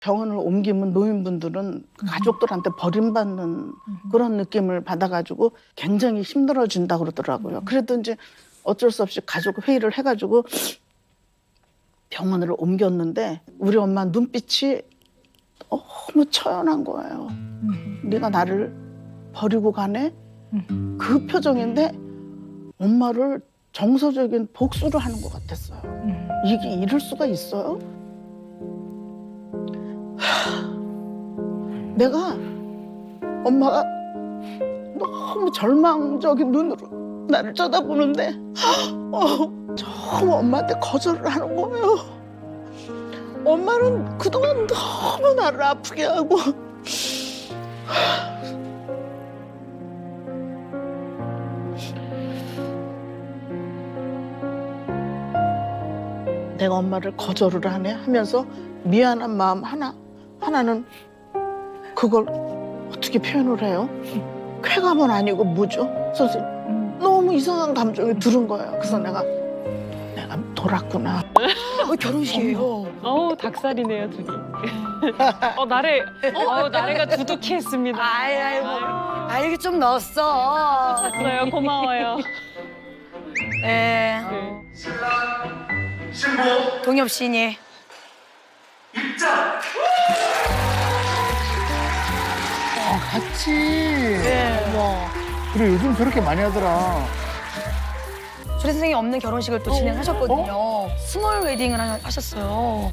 병원을 옮기면 노인분들은 가족들한테 버림받는 그런 느낌을 받아가지고 굉장히 힘들어진다 그러더라고요. 그래도 이제 어쩔 수 없이 가족 회의를 해가지고 병원을 옮겼는데 우리 엄마 눈빛이 너무 처연한 거예요. 네가 나를 버리고 가네? 그 표정인데 엄마를 정서적인 복수를 하는 것 같았어요. 이게 이럴 수가 있어요? 내가 엄마가 너무 절망적인 눈으로 나를 쳐다보는데 너무 엄마한테 거절을 하는 거예요. 엄마는 그동안 너무 나를 아프게 하고 내가 엄마를 거절을 하네 하면서 미안한 마음 하나는 그걸 어떻게 표현을 해요? 쾌감은 아니고 뭐죠? 선생님 너무 이상한 감정이 들은 거예요. 그래서 내가 돌았구나. 결혼식이에요. 닭살이네요, 둘이. 나래가 두둑했습니다. 아이고, 이게 좀 넣었어. 샀어요, 고마워요. 네. 신부 동엽 씨니. 입장. 같이. 네. 그래, 요즘 저렇게 많이 하더라. 조리 선생님 없는 결혼식을 또 진행하셨거든요. 스몰 웨딩을 하셨어요.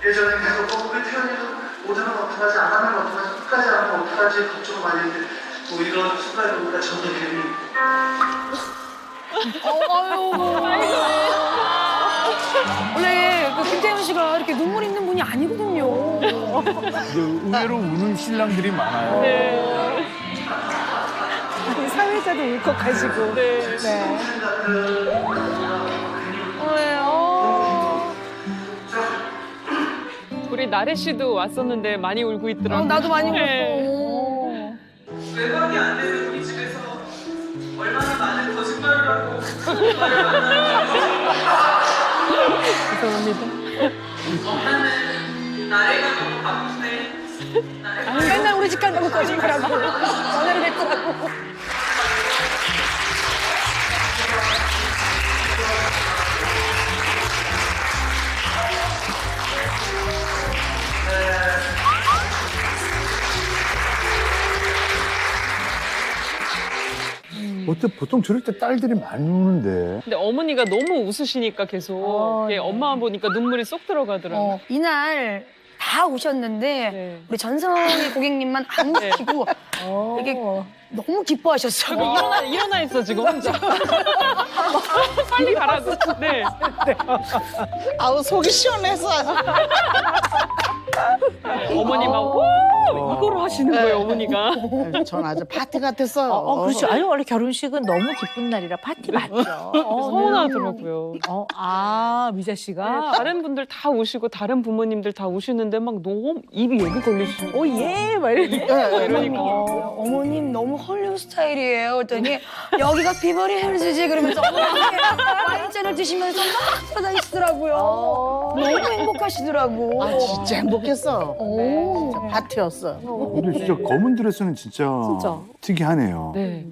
예전에 계속 우리 태연이는 오늘은 어떡하지 안 하면 어떡하지 끝까지 안 하면 어떡하지 걱정 많이 했는데 뭐 이런 순간에 보니까 저도 괜히 원래 그 김태현 씨가 이렇게 눈물 있는 분이 아니거든요. 의외로 우는 신랑들이 많아요. 네. 사회자도 울컥하시고. 네. 우리 나래 씨도 왔었는데 많이 울고 있더라고요. 나도 많이 네. 울었어. 외박이 안 되는 우리 집에서 얼마나 많은 거짓말을 하고 말을 만나는지 엄마는 나래가 너무 바쁜데 맨날 우리 집 간다고 거짓말하고 전화를 했더라고. 보통 저럴 때 딸들이 많이 우는데. 근데 어머니가 너무 웃으시니까 계속 이게 엄마만 보니까 눈물이 쏙 들어가더라고요. 이날 다 오셨는데 네. 우리 전성희 고객님만 안 네. 계시고 이게 너무 기뻐하셨어요. 일어나 있어 지금 혼자. 빨리 가라고. 네. 아우 속이 시원해서 어머니 막 이거로 하시는 거예요, 어머니가. 전 아주 파티 같았어요. 그렇죠. 아니, 원래 결혼식은 너무 기쁜 날이라 파티 맞죠. 서운하더라고요. 미자 씨가. 다른 분들 다 오시고 다른 부모님들 다 오시는데 막 너무 입이 여기 걸리시니까. 예, 막 이렇게. 이러니까. 어머님 너무 헐리우드 스타일이에요. 그랬더니 여기가 비버리 힐즈지 그러면서 어머님께 와인잔을 드시면서 막 돌아다니시더라고요. 너무 행복하시더라고. 아 진짜 행복했어. 진짜 파티였어요. 근데 진짜 검은 드레스는 진짜, 특이하네요. 네.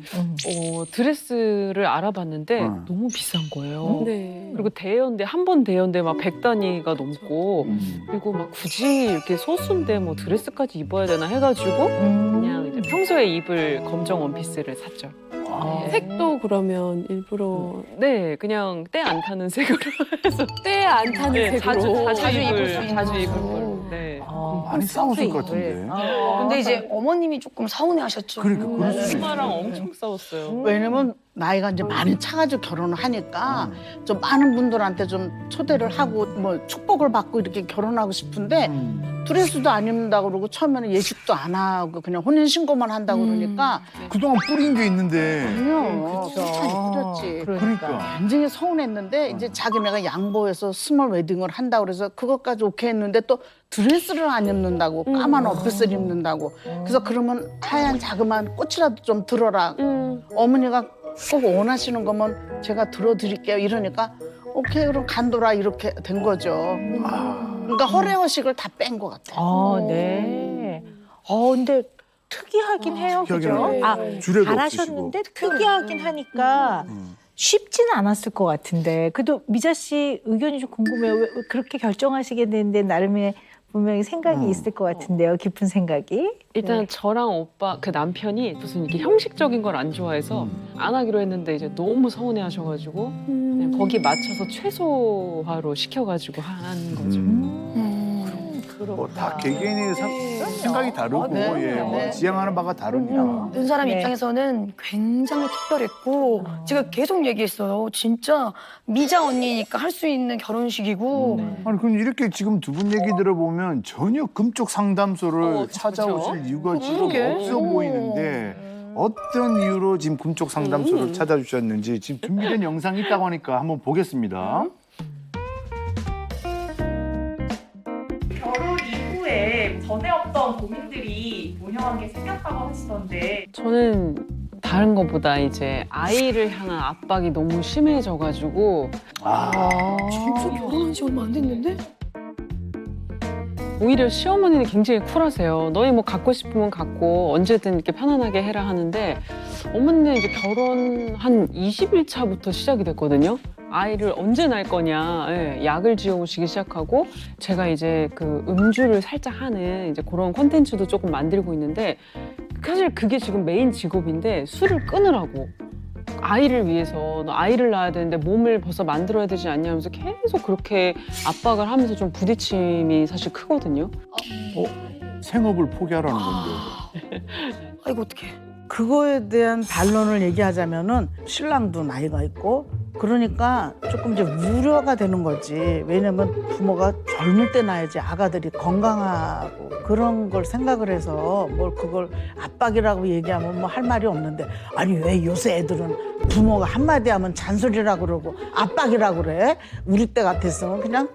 드레스를 알아봤는데 응. 너무 비싼 거예요. 네. 그리고 대여인데 한 번 대여인데 막 100단위가 넘고 그리고 막 굳이 이렇게 소수인데 뭐 드레스까지 입어야 되나 해가지고 그냥 이제 평소에 입을 검정 원피스를 샀죠. 아. 색도 그러면 일부러 네, 그냥 때 안 타는 색으로 해서 때 안 타는 네, 색으로 자주 입을 수 있는 자주 입을 걸로. 걸. 네. 많이 싸웠을 것 같은데. 근데 이제 어머님이 조금 서운해하셨죠. 그러니까 그럴 수 있어. 엄마랑 엄청 싸웠어요. 왜냐면 나이가 이제 많이 차가지고 결혼을 하니까 좀 많은 분들한테 좀 초대를 하고 뭐 축복을 받고 이렇게 결혼하고 싶은데 드레스도 안 입는다고 그러고 처음에는 예식도 안 하고 그냥 혼인신고만 한다고 그러니까 그동안 뿌린 게 있는데. 아니요. 잘 뿌렸지. 그러니까. 굉장히 서운했는데 이제 자기네가 양보해서 스몰 웨딩을 한다고 그래서 그것까지 오케이 했는데 또 드레스를 안 입는다고 까만 옷깃을 입는다고 그래서 그러면 하얀 자그마한 꽃이라도 좀 들어라 어머니가 꼭 원하시는 거면 제가 들어드릴게요 이러니까 오케이 그럼 간도라 이렇게 된 거죠. 그러니까 허례허식을 다 뺀 것 같아요. 네. 근데 특이하긴 해요, 특이하긴 그죠? 해요. 아, 주례도 잘하셨는데 특이하긴 하니까 쉽지는 않았을 것 같은데. 그래도 미자 씨 의견이 좀 궁금해요. 왜 그렇게 결정하시게 됐는데 나름의 분명히 생각이 있을 것 같은데요. 깊은 생각이. 일단 저랑 오빠 그 남편이 무슨 이렇게 형식적인 걸 안 좋아해서 안 하기로 했는데 이제 너무 서운해하셔가지고 그냥 거기 맞춰서 최소화로 시켜가지고 한 거죠. 뭐다 개개인의 생각이 다르고 예, 뭐 지향하는 바가 다르니까. 본 사람 네. 입장에서는 굉장히 특별했고 제가 계속 얘기했어요. 진짜 미자 언니니까 할 수 있는 결혼식이고 아니 그럼 이렇게 지금 두 분 얘기 들어보면 전혀 금쪽 상담소를 찾아오실 이유가 지금 없어 보이는데 어떤 이유로 지금 금쪽 상담소를 찾아주셨는지 지금 준비된 영상이 있다고 하니까 한번 보겠습니다. 결혼 이후에 전에 없던 고민들이 모녀한 게 생겼다고 하시던데 저는 다른 것보다 이제 아이를 향한 압박이 너무 심해져가지고 진짜 결혼한 지 얼마 안 됐는데? 오히려 시어머니는 굉장히 쿨하세요. 너희 뭐 갖고 싶으면 갖고 언제든 이렇게 편안하게 해라 하는데 어머니는 이제 결혼 한 20일 차부터 시작이 됐거든요. 아이를 언제 낳을 거냐, 예, 약을 지어오시기 시작하고 제가 이제 그 음주를 살짝 하는 이제 그런 콘텐츠도 조금 만들고 있는데 사실 그게 지금 메인 직업인데 술을 끊으라고. 아이를 위해서 너 아이를 낳아야 되는데 몸을 벌써 만들어야 되지 않냐면서 계속 그렇게 압박을 하면서 좀 부딪힘이 사실 크거든요. 생업을 포기하라는 건데. 아이고 어떡해. 그거에 대한 반론을 얘기하자면은 신랑도 나이가 있고 그러니까 조금 이제 우려가 되는 거지. 왜냐면 부모가 젊을 때 낳아야지 아가들이 건강하고 그런 걸 생각을 해서 뭘 그걸 압박이라고 얘기하면 뭐 할 말이 없는데 아니 왜 요새 애들은 부모가 한마디 하면 잔소리라고 그러고 압박이라고 그래? 우리 때 같았으면 그냥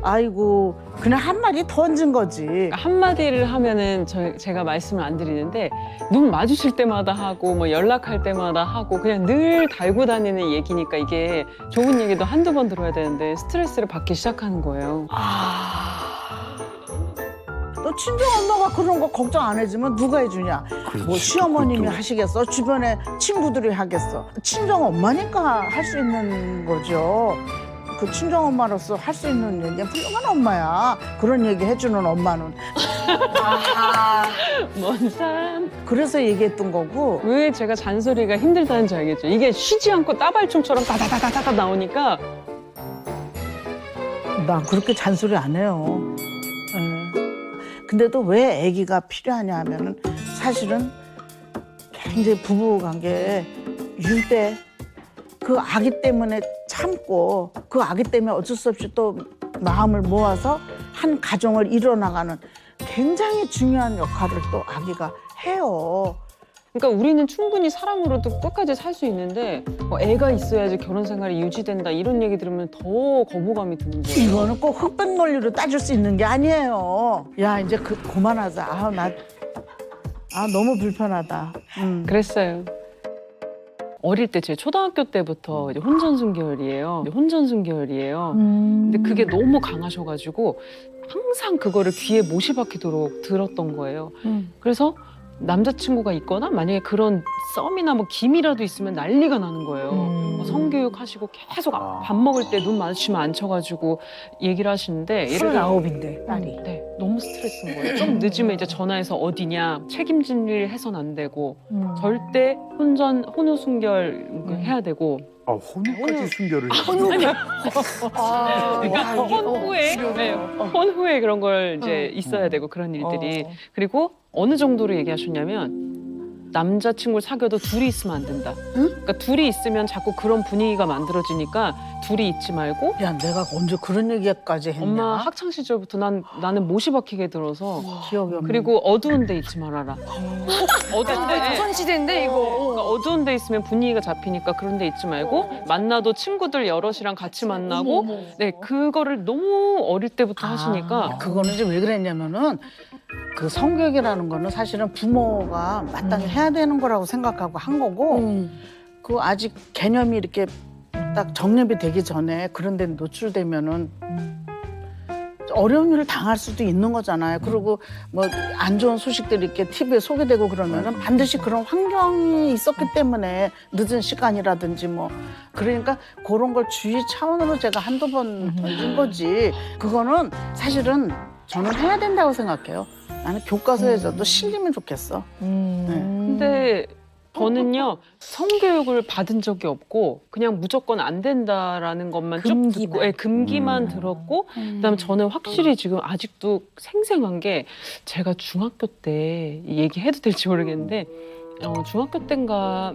아이고 그냥 한마디 던진 거지. 그러니까 한마디를 하면은 제가 말씀을 안 드리는데 눈 마주칠 때마다 하고 뭐 연락할 때마다 하고 그냥 늘 달고 다니는 얘기니까 이게 좋은 얘기도 한두 번 들어야 되는데 스트레스를 받기 시작하는 거예요. 너 친정 엄마가 그런 거 걱정 안 해주면 누가 해주냐? 그렇지, 뭐 시어머님이 그것도. 하시겠어? 주변에 친구들이 하겠어? 친정 엄마니까 할 수 있는 거죠. 그 친정 엄마로서 할 수 있는 얘기 훌륭한 엄마야. 그런 얘기 해주는 엄마는. 먼 산. 그래서 얘기했던 거고. 왜 제가 잔소리가 힘들다는지 알겠죠? 이게 쉬지 않고 따발총처럼 다다다다다 나오니까 난 그렇게 잔소리 안 해요. 예. 근데도 왜 아기가 필요하냐 하면은 사실은 굉장히 부부 관계에 유대 그 아기 때문에 참고 그 아기 때문에 어쩔 수 없이 또 마음을 모아서 한 가정을 이뤄나가는 굉장히 중요한 역할을 또 아기가 해요. 그러니까 우리는 충분히 사람으로도 끝까지 살 수 있는데 뭐 애가 있어야지 결혼 생활이 유지된다 이런 얘기 들으면 더 거부감이 드는 거예요. 이거는 꼭 흑백 논리로 따질 수 있는 게 아니에요. 야 이제 그만하자. 너무 불편하다. 그랬어요. 어릴 때 제 초등학교 때부터 이제 혼전순결이에요. 근데 그게 너무 강하셔가지고 항상 그거를 귀에 못이 박히도록 들었던 거예요. 그래서 남자친구가 있거나 만약에 그런 썸이나 뭐 김이라도 있으면 난리가 나는 거예요. 뭐 성교육 하시고 계속 밥 먹을 때 눈 마주치면 앉혀가지고 얘기를 하시는데 예를 들어 29인데 딸이. 네, 너무 스트레스인 거예요. 좀 늦으면 이제 전화해서 어디냐 책임질 일 해서는 안 되고 절대 혼후 순결 해야 되고 혼유까지 순결을 해. 그러니까 혼 후에 그런 걸 이제 있어야 되고 그런 일들이 그리고 어느 정도로 얘기하셨냐면 남자친구를 사귀어도 둘이 있으면 안 된다. 그러니까 둘이 있으면 자꾸 그런 분위기가 만들어지니까 둘이 있지 말고 야 내가 언제 그런 얘기까지 했냐? 엄마 학창 시절부터 나는 못이 박히게 들어서 기억이 없네. 그리고 어두운 데 있지 말아라. 어두운 데 조선시대인데 이거. 그러니까 어두운 데 있으면 분위기가 잡히니까 그런 데 있지 말고 만나도 친구들 여럿이랑 같이 만나고 네 그거를 너무 어릴 때부터 하시니까 그거는 이제 왜 그랬냐면은 그 성교육이라는 거는 사실은 부모가 마땅히 해야 되는 거라고 생각하고 한 거고 그 아직 개념이 이렇게 딱 정립이 되기 전에 그런 데 노출되면은 어려운 일을 당할 수도 있는 거잖아요. 그리고 뭐 안 좋은 소식들이 이렇게 TV에 소개되고 그러면은 반드시 그런 환경이 있었기 때문에 늦은 시간이라든지 뭐 그러니까 그런 걸 주의 차원으로 제가 한두 번 던진 거지. 그거는 사실은 저는 해야 된다고 생각해요. 나는 교과서에서도 실리면 좋겠어. 근데 저는요 성교육을 받은 적이 없고 그냥 무조건 안 된다라는 것만 쭉 듣고 금기만 들었고 그다음에 저는 확실히 지금 아직도 생생한 게 제가 중학교 때 얘기해도 될지 모르겠는데 중학교 때인가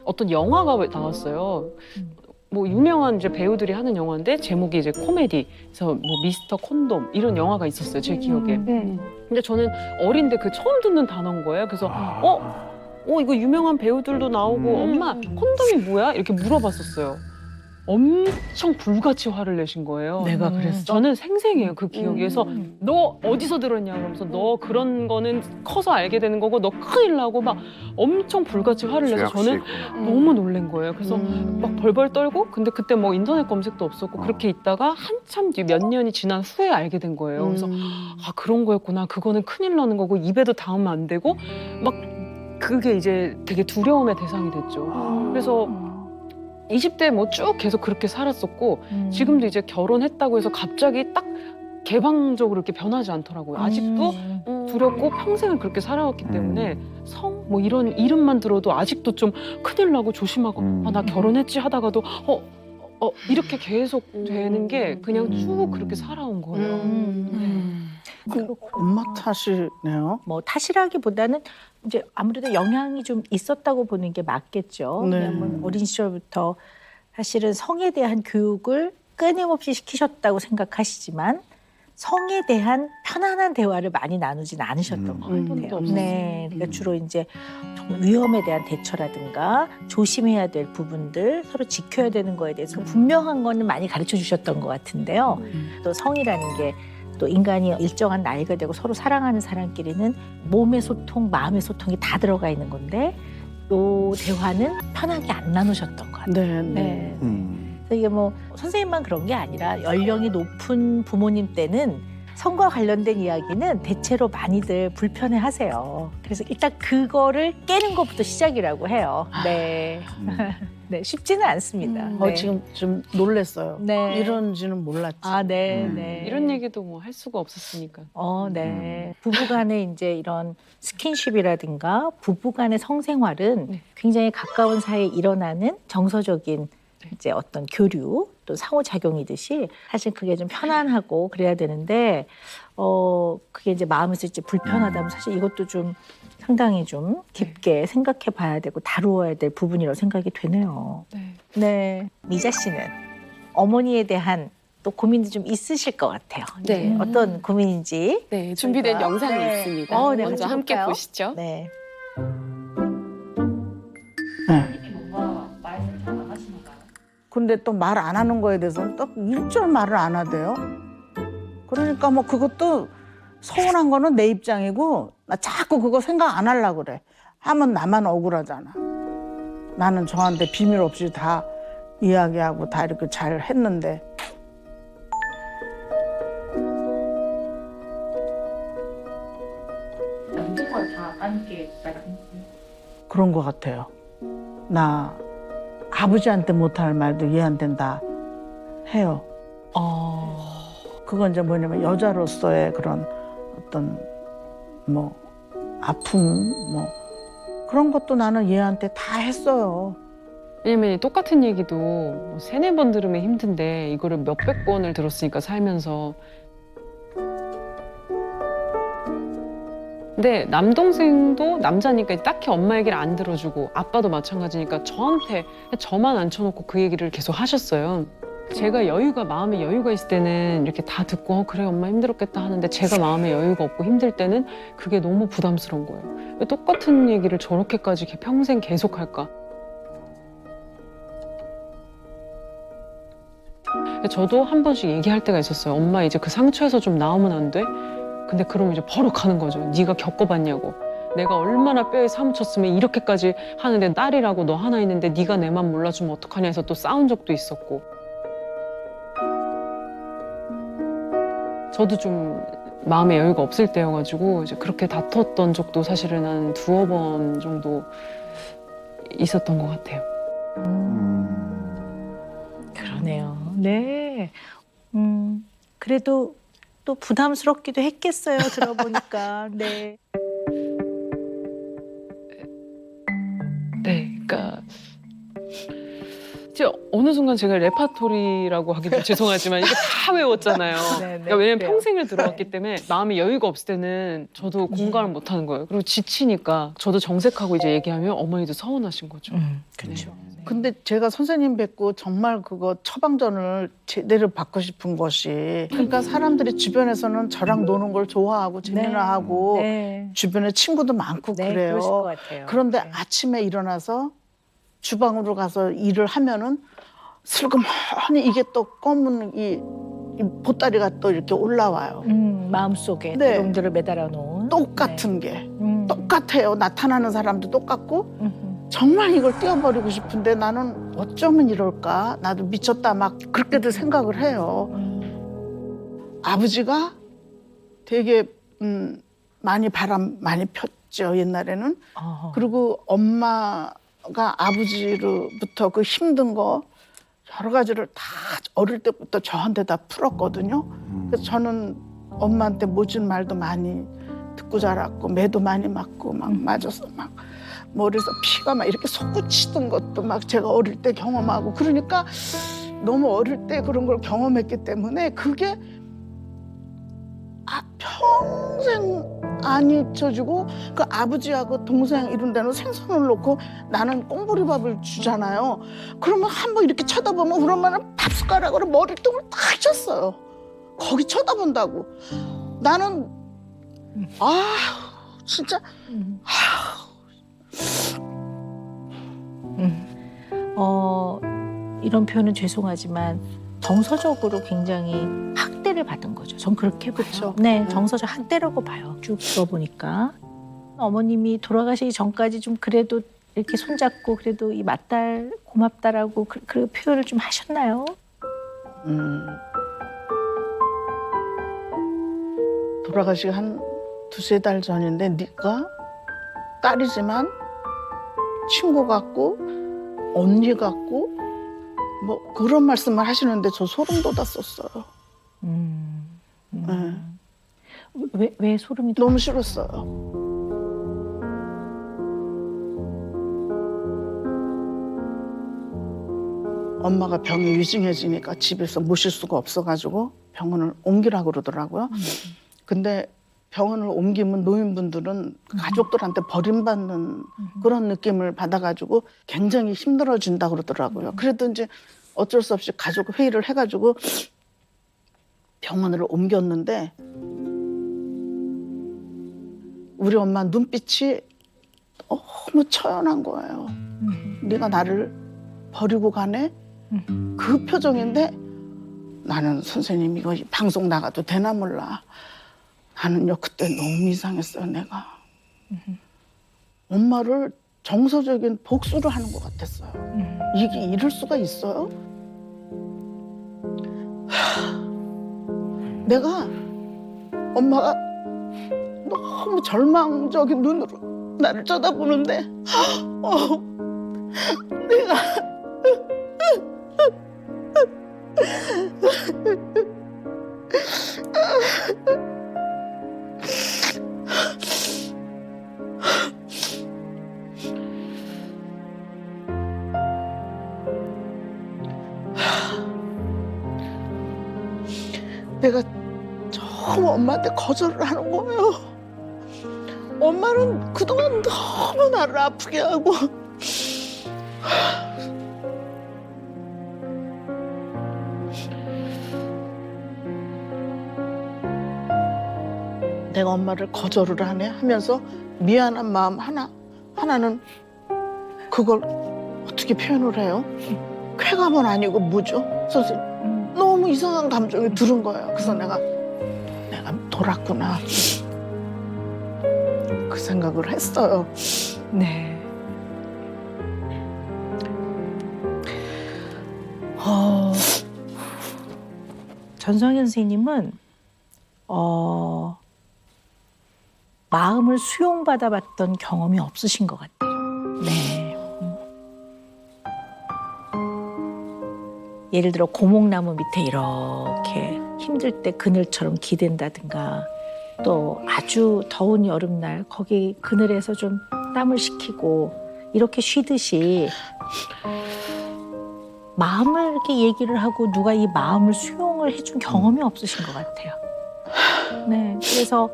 어떤 영화가 나왔어요. 뭐 유명한 이제 배우들이 하는 영화인데 제목이 이제 코미디. 그래서 뭐 미스터 콘돔 이런 영화가 있었어요 제 기억에. 근데 저는 어린데 그 처음 듣는 단어인 거예요. 그래서 이거 유명한 배우들도 나오고 엄마 콘돔이 뭐야? 이렇게 물어봤었어요. 엄청 불같이 화를 내신 거예요. 내가 그랬어? 저는 생생해요 그 기억이. 그래서 너 어디서 들었냐 그러면서 너 그런 거는 커서 알게 되는 거고 너 큰일 나고 막 엄청 불같이 화를 내서 저는 너무 놀란 거예요. 그래서 막 벌벌 떨고 근데 그때 뭐 인터넷 검색도 없었고 그렇게 있다가 한참 뒤 몇 년이 지난 후에 알게 된 거예요. 그래서 아 그런 거였구나. 그거는 큰일 나는 거고 입에도 닿으면 안 되고 막 그게 이제 되게 두려움의 대상이 됐죠. 그래서 20대 뭐 쭉 계속 그렇게 살았었고 지금도 이제 결혼했다고 해서 갑자기 딱 개방적으로 이렇게 변하지 않더라고요. 아직도 두렵고 평생을 그렇게 살아왔기 때문에 성 뭐 이런 이름만 들어도 아직도 좀 큰일 나고 조심하고 나 결혼했지 하다가도 이렇게 계속 되는 게 그냥 쭉 그렇게 살아온 거예요. 엄마 탓이네요. 뭐 탓이라기보다는 이제 아무래도 영향이 좀 있었다고 보는 게 맞겠죠. 네. 왜냐하면 어린 시절부터 사실은 성에 대한 교육을 끊임없이 시키셨다고 생각하시지만 성에 대한 편안한 대화를 많이 나누진 않으셨던 것 같아요. 네, 그러니까 주로 이제 정말 위험에 대한 대처라든가 조심해야 될 부분들, 서로 지켜야 되는 거에 대해서 분명한 거는 많이 가르쳐 주셨던 것 같은데요. 또 성이라는 게 또 인간이 일정한 나이가 되고 서로 사랑하는 사람끼리는 몸의 소통, 마음의 소통이 다 들어가 있는 건데 요 대화는 편하게 안 나누셨던 것 같아요. 네. 그래서 이게 뭐 선생님만 그런 게 아니라 연령이 높은 부모님 때는 성과 관련된 이야기는 대체로 많이들 불편해하세요. 그래서 일단 그거를 깨는 것부터 시작이라고 해요. 네. 네, 쉽지는 않습니다. 네. 지금 좀 놀랬어요. 네. 이런지는 몰랐지. 아, 네, 네. 이런 얘기도 뭐 할 수가 없었으니까. 네. 부부간의 이제 이런 스킨십이라든가 부부간의 성생활은 굉장히 가까운 사이에 일어나는 정서적인 이제 어떤 교류 또 상호작용이듯이 사실 그게 좀 편안하고 그래야 되는데 그게 이제 마음에서 이제 불편하다면 사실 이것도 좀 상당히 좀 깊게 생각해 봐야 되고 다루어야 될 부분이라고 생각이 되네요. 네. 미자 씨는 어머니에 대한 또 고민도 좀 있으실 것 같아요. 네. 어떤 고민인지. 네, 준비된 저희가- 영상이 네. 있습니다. 네, 먼저 같이 함께 볼까요? 보시죠. 네. 뭔가 말을 잘 안 하시나요? 근데 또 말 안 하는 거에 대해서는 또 일절 말을 안 하대요. 그러니까 뭐 그것도 서운한 거는 내 입장이고 나 자꾸 그거 생각 안 하려고 그래. 하면 나만 억울하잖아. 나는 저한테 비밀 없이 다 이야기하고 다 이렇게 잘 했는데. 모든 걸 다 함께 약간 그런 것 같아요. 나 아버지한테 못할 말도 얘한테는 다 해요. 그건 이제 뭐냐면 여자로서의 그런 어떤 뭐 아픔 뭐 그런 것도 나는 얘한테 다 했어요. 왜냐면 똑같은 얘기도 뭐 3-4번 들으면 힘든데 이거를 몇백 번을 들었으니까 살면서. 근데 남동생도 남자니까 딱히 엄마 얘기를 안 들어주고 아빠도 마찬가지니까 저한테 저만 앉혀놓고 그 얘기를 계속 하셨어요. 제가 마음에 여유가 있을 때는 이렇게 다 듣고 그래 엄마 힘들었겠다 하는데 제가 마음에 여유가 없고 힘들 때는 그게 너무 부담스러운 거예요. 왜 똑같은 얘기를 저렇게까지 평생 계속 할까? 저도 한 번씩 얘기할 때가 있었어요. 엄마 이제 그 상처에서 좀 나오면 안 돼? 근데 그러면 이제 버럭하는 거죠. 네가 겪어봤냐고. 내가 얼마나 뼈에 사무쳤으면 이렇게까지 하는데 딸이라고 너 하나 있는데 네가 내 맘 몰라주면 어떡하냐 해서 또 싸운 적도 있었고. 저도 좀 마음의 여유가 없을 때여가지고 이제 그렇게 다퉜던 적도 사실은 한 2-번 정도 있었던 것 같아요. 그러네요. 네. 그래도 또 부담스럽기도 했겠어요. 들어보니까. 네. 네, 그러니까 이제 어느 순간 제가 레파토리라고 하기도 죄송하지만 이게 다 외웠잖아요. 네, 그러니까 왜냐면 그래요. 평생을 들어왔기 때문에 마음의 여유가 없을 때는 저도 공감을 못 하는 거예요. 그리고 지치니까 저도 정색하고 이제 얘기하면 어머니도 서운하신 거죠. 그렇죠. 근데 제가 선생님 뵙고 정말 그거 처방전을 제대로 받고 싶은 것이 그러니까 사람들이 주변에서는 저랑 노는 걸 좋아하고 재미나 하고 네. 주변에 친구도 많고 네, 그래요. 그러실 것 같아요. 그런데 네. 아침에 일어나서 주방으로 가서 일을 하면은 슬그머니 이게 또 검은 이 보따리가 또 이렇게 올라와요. 마음속에 네. 놈들을 매달아 놓은 똑같은 게 네. 똑같아요. 나타나는 사람도 똑같고 정말 이걸 떼어버리고 싶은데 나는 어쩌면 이럴까? 나도 미쳤다 막 그렇게들 생각을 해요. 아버지가 되게 많이 바람 많이 폈죠 옛날에는. 그리고 엄마가 아버지로부터 그 힘든 거 여러 가지를 다 어릴 때부터 저한테 다 풀었거든요. 그래서 저는 엄마한테 모진 말도 많이 듣고 자랐고 매도 많이 맞고 막 맞아서 막 머리에서 피가 막 이렇게 솟구치던 것도 막 제가 어릴 때 경험하고 그러니까 너무 어릴 때 그런 걸 경험했기 때문에 그게 평생 안 잊혀지고 그 아버지하고 동생 이런 데는 생선을 놓고 나는 꽁보리밥을 주잖아요. 그러면 한번 이렇게 쳐다보면 그러면 밥숟가락으로 머리통을 탁 쳤어요. 거기 쳐다본다고. 나는 진짜 이런 표현은 죄송하지만 정서적으로 굉장히 학대를 받은 거죠. 전 그렇게 봐요. 그쵸. 네, 정서적 학대라고 봐요. 쭉 들어보니까. 어머님이 돌아가시기 전까지 좀 그래도 이렇게 손잡고 그래도 이 맏딸 고맙다라고 그 표현을 좀 하셨나요? 돌아가시기 한 2-3달 전인데 네가 딸이지만 친구 같고 언니 같고 뭐 그런 말씀을 하시는데 저 소름 돋았었어요. 왜 소름이 너무 싫었어요. 엄마가 병이 위중해지니까 집에서 모실 수가 없어가지고 병원을 옮기라고 그러더라고요. 근데 병원을 옮기면 노인분들은 가족들한테 버림받는 그런 느낌을 받아가지고 굉장히 힘들어진다 그러더라고요. 그래도 이제 어쩔 수 없이 가족 회의를 해가지고 병원으로 옮겼는데 우리 엄마 눈빛이 너무 처연한 거예요. 네가 나를 버리고 가네? 그 표정인데 나는 선생님 이거 방송 나가도 되나 몰라. 나는요 그때 너무 이상했어요 내가. 엄마를 정서적인 복수를 하는 것 같았어요. 이게 이럴 수가 있어요? 내가 엄마가 너무 절망적인 눈으로 나를 쳐다보는데 내가 내가 너무 엄마한테 거절을 하는 거예요. 엄마는 그동안 너무 나를 아프게 하고 내가 엄마를 거절을 하네 하면서 미안한 마음 하나는 그걸 어떻게 표현을 해요? 쾌감은 아니고 뭐죠? 선생님 너무 이상한 감정이 들은 거예요. 그래서 내가 돌았구나 그 생각을 했어요. 네. 전성현 선생님은 마음을 수용받아봤던 경험이 없으신 것 같아요. 네. 예를 들어 고목나무 밑에 이렇게 힘들 때 그늘처럼 기댄다든가 또 아주 더운 여름날 거기 그늘에서 좀 땀을 식히고 이렇게 쉬듯이 마음을 이렇게 얘기를 하고 누가 이 마음을 수용을 해준 경험이 없으신 것 같아요. 네, 그래서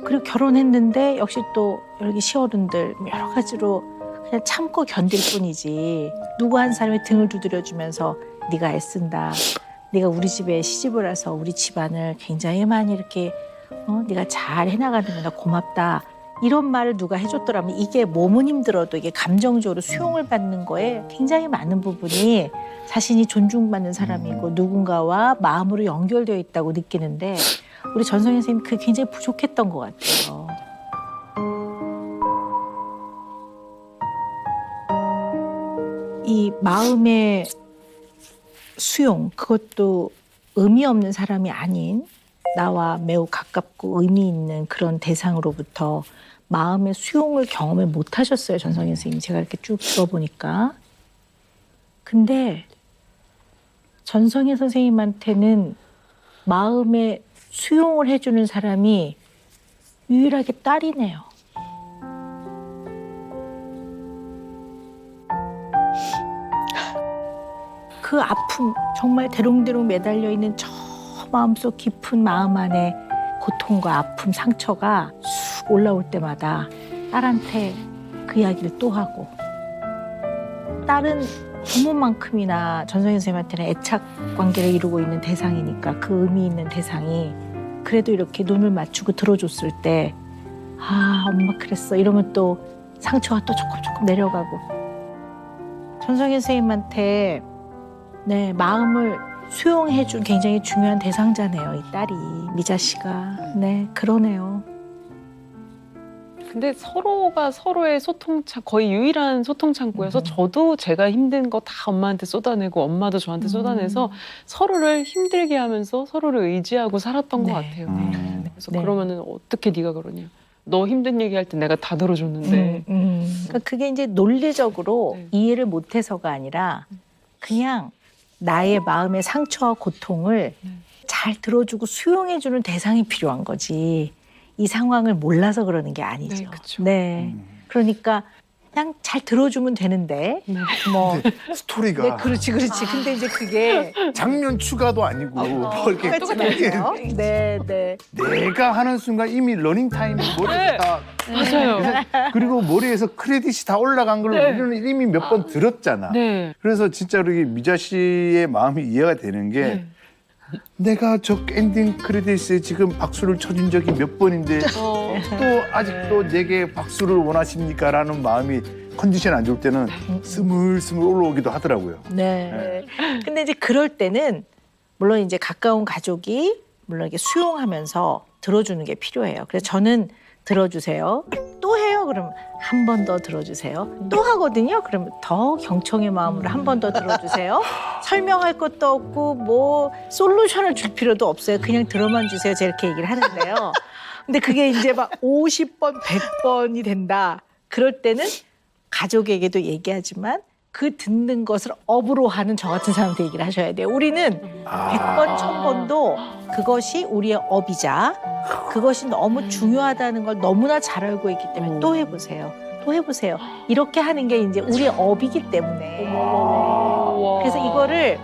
그리고 결혼했는데 역시 또 여기 시어른들 여러 가지로 그냥 참고 견딜 뿐이지 누구 한 사람이 등을 두드려주면서 네가 애쓴다. 네가 우리 집에 시집을 와서 우리 집안을 굉장히 많이 이렇게 네가 잘 해나가는 거나 고맙다. 이런 말을 누가 해줬더라면 이게 몸은 힘들어도 이게 감정적으로 수용을 받는 거에 굉장히 많은 부분이 자신이 존중받는 사람이고 누군가와 마음으로 연결되어 있다고 느끼는데 우리 전성현 선생님 그게 굉장히 부족했던 것 같아요. 이 마음의 수용, 그것도 의미 없는 사람이 아닌 나와 매우 가깝고 의미 있는 그런 대상으로부터 마음의 수용을 경험을 못 하셨어요, 전성현 선생님. 제가 이렇게 쭉 들어보니까. 근데 전성현 선생님한테는 마음의 수용을 해주는 사람이 유일하게 딸이네요. 그 아픔, 정말 대롱대롱 매달려 있는 저 마음속 깊은 마음 안에 고통과 아픔, 상처가 쑥 올라올 때마다 딸한테 그 이야기를 또 하고 딸은 부모만큼이나 전성현 선생님한테는 애착 관계를 이루고 있는 대상이니까 그 의미 있는 대상이 그래도 이렇게 눈을 맞추고 들어줬을 때 아, 엄마 그랬어 이러면 또 상처가 또 조금 내려가고 전성현 선생님한테 네, 마음을 수용해준 굉장히 중요한 대상자네요, 이 딸이 미자 씨가. 네, 그러네요. 근데 서로가 서로의 소통창 거의 유일한 소통 창구여서 저도 제가 힘든 거 다 엄마한테 쏟아내고 엄마도 저한테 쏟아내서 서로를 힘들게 하면서 서로를 의지하고 살았던 것 같아요. 그래서 네. 그러면은 어떻게 네가 그러냐? 너 힘든 얘기할 때 내가 다 들어줬는데. 그러니까 그게 이제 논리적으로 네. 이해를 못해서가 아니라 그냥 나의 마음의 상처와 고통을 잘 들어주고 수용해주는 대상이 필요한 거지. 이 상황을 몰라서 그러는 게 아니죠. 네, 그쵸. 네. 그러니까 그냥 잘 들어주면 되는데 네. 뭐 스토리가 네, 그렇지. 근데 이제 그게 장면 추가도 아니고 뭐 이렇게 똑같잖아요. 네, 네. 내가 하는 순간 이미 러닝 타임이 머리에 다 맞아요. 그리고 머리에서 크레딧이 다 올라간 걸 우리는 이미 몇 번 들었잖아. 네. 그래서 진짜로 이게 미자 씨의 마음이 이해가 되는 게 네. 내가 저 엔딩 크레딧에 지금 박수를 쳐준 적이 몇 번인데 또 아직도 내게 박수를 원하십니까? 라는 마음이 컨디션 안 좋을 때는 스물스물 올라오기도 하더라고요. 네. 근데 이제 그럴 때는 물론 이제 가까운 가족이 물론 이렇게 수용하면서 들어주는 게 필요해요. 그래서 저는 들어주세요. 또 해요. 그러면 한 번 더 들어주세요. 또 하거든요. 그러면 더 경청의 마음으로 한 번 더 들어주세요. 설명할 것도 없고 뭐 솔루션을 줄 필요도 없어요. 그냥 들어만 주세요. 제가 이렇게 얘기를 하는데요. 근데 그게 이제 막 50번, 100번이 된다. 그럴 때는 가족에게도 얘기하지만 그 듣는 것을 업으로 하는 저 같은 사람한테 얘기를 하셔야 돼요. 우리는 100번, 1000번도 그것이 우리의 업이자 그것이 너무 중요하다는 걸 너무나 잘 알고 있기 때문에 또 해보세요. 또 해보세요. 이렇게 하는 게 이제 우리의 업이기 때문에. 그래서 이거를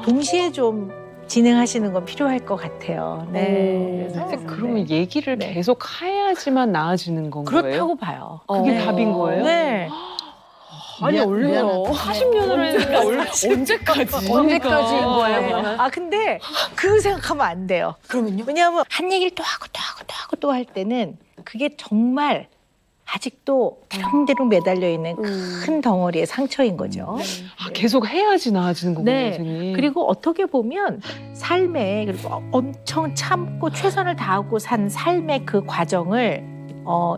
동시에 좀 진행하시는 건 필요할 것 같아요. 네. 근데 그러면 얘기를 네. 계속 해야지만 나아지는 건가요? 그렇다고 봐요. 그게 네. 답인 거예요? 네. 아니 원래 40년을 했는데 언제까지? 언제까지인 거예요? 아 근데 그 생각하면 안 돼요. 그러면요? 왜냐하면 한 얘기를 또 하고 또 하고 또 하고 또 할 때는 그게 정말 아직도 대롱대롱 매달려 있는 큰 덩어리의 상처인 거죠. 아, 계속 해야지 나아지는 거군요, 네. 선생님. 그리고 어떻게 보면 삶에 그리고 엄청 참고 최선을 다하고 산 삶의 그 과정을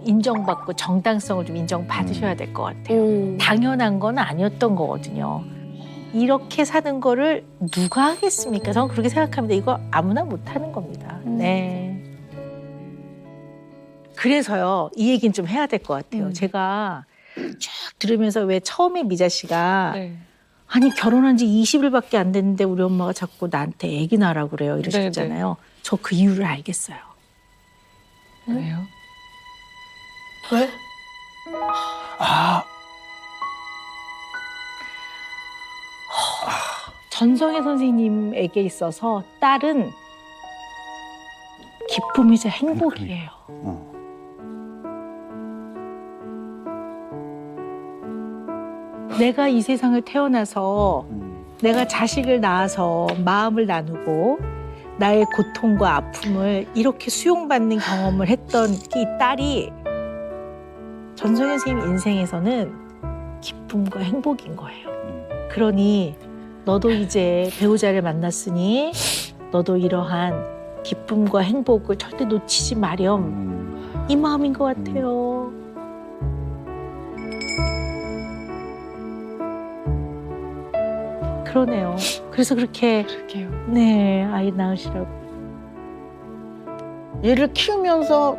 인정받고 정당성을 좀 인정받으셔야 될 것 같아요. 당연한 건 아니었던 거거든요. 이렇게 사는 거를 누가 하겠습니까? 저는 그렇게 생각합니다. 이거 아무나 못 하는 겁니다. 네. 그래서요, 이 얘기는 좀 해야 될 것 같아요. 제가 쭉 들으면서 왜 처음에 미자 씨가 네. 아니 결혼한 지 20일밖에 안 됐는데 우리 엄마가 자꾸 나한테 애기 낳으라고 그래요 이러셨잖아요. 저 그 이유를 알겠어요. 왜요? 왜? 아, 전성애 선생님에게 있어서 딸은 기쁨이자 행복이에요. 내가 이 세상을 태어나서 내가 자식을 낳아서 마음을 나누고 나의 고통과 아픔을 이렇게 수용받는 경험을 했던 이 딸이 전성현 선생님 인생에서는 기쁨과 행복인 거예요. 그러니 너도 이제 배우자를 만났으니 너도 이러한 기쁨과 행복을 절대 놓치지 마렴. 이 마음인 것 같아요. 그러네요. 그래서 그렇게 그럴게요. 네 아이 낳으시라고. 얘를 키우면서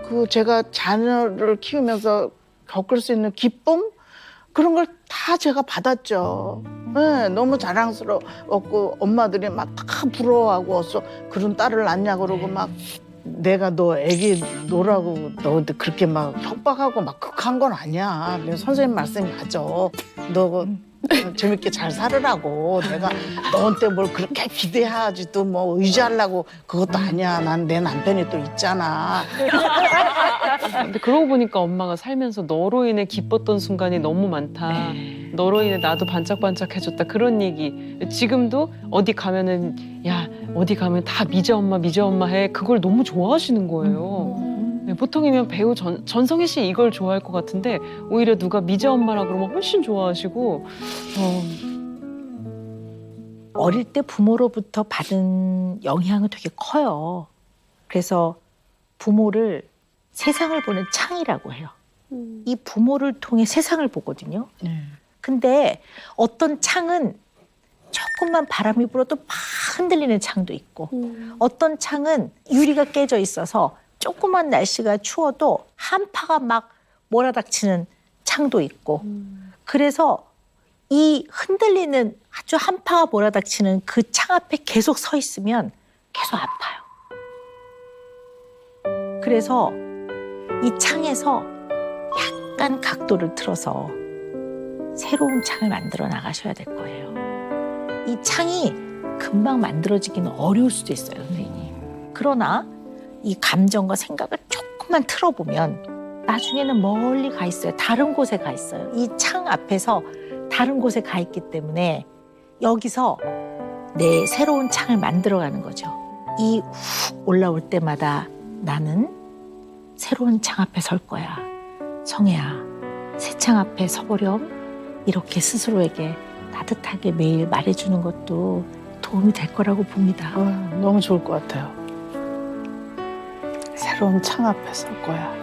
그 제가 자녀를 키우면서 겪을 수 있는 기쁨 그런 걸 다 제가 받았죠. 네, 너무 자랑스러웠고 엄마들이 막 다 부러워하고 어서 그런 딸을 낳냐 그러고 막 내가 너 애기 놓으라고 너한테 그렇게 막 협박하고 막 극한 건 아니야. 선생님 말씀이 맞아. 너 재밌게 잘 살으라고 내가 너한테 뭘 그렇게 기대하지 또 뭐 의지하려고 그것도 아니야. 난 내 남편이 또 있잖아. 근데 그러고 보니까 엄마가 살면서 너로 인해 기뻤던 순간이 너무 많다. 너로 인해 나도 반짝반짝해졌다. 그런 얘기. 지금도 어디 가면은 야 어디 가면 다 미자 엄마 해. 그걸 너무 좋아하시는 거예요. 네, 보통이면 배우 전성희 씨 이걸 좋아할 것 같은데 오히려 누가 미자 엄마라 그러면 훨씬 좋아하시고. 어릴 때 부모로부터 받은 영향은 되게 커요. 그래서 부모를 세상을 보는 창이라고 해요. 이 부모를 통해 세상을 보거든요. 근데 어떤 창은 조금만 바람이 불어도 막 흔들리는 창도 있고 어떤 창은 유리가 깨져 있어서 조그만 날씨가 추워도 한파가 막 몰아닥치는 창도 있고 그래서 이 흔들리는 아주 한파가 몰아닥치는 그 창 앞에 계속 서 있으면 계속 아파요. 그래서 이 창에서 약간 각도를 틀어서 새로운 창을 만들어 나가셔야 될 거예요. 이 창이 금방 만들어지기는 어려울 수도 있어요, 선생님. 그러나 이 감정과 생각을 조금만 틀어보면 나중에는 멀리 가 있어요. 다른 곳에 가 있어요. 이 창 앞에서 다른 곳에 가 있기 때문에 여기서 내 새로운 창을 만들어가는 거죠. 이 훅 올라올 때마다 나는 새로운 창 앞에 설 거야. 성혜야, 새 창 앞에 서보렴. 이렇게 스스로에게 따뜻하게 매일 말해주는 것도 도움이 될 거라고 봅니다. 너무 좋을 것 같아요. 새로운 창 앞에 설 거야.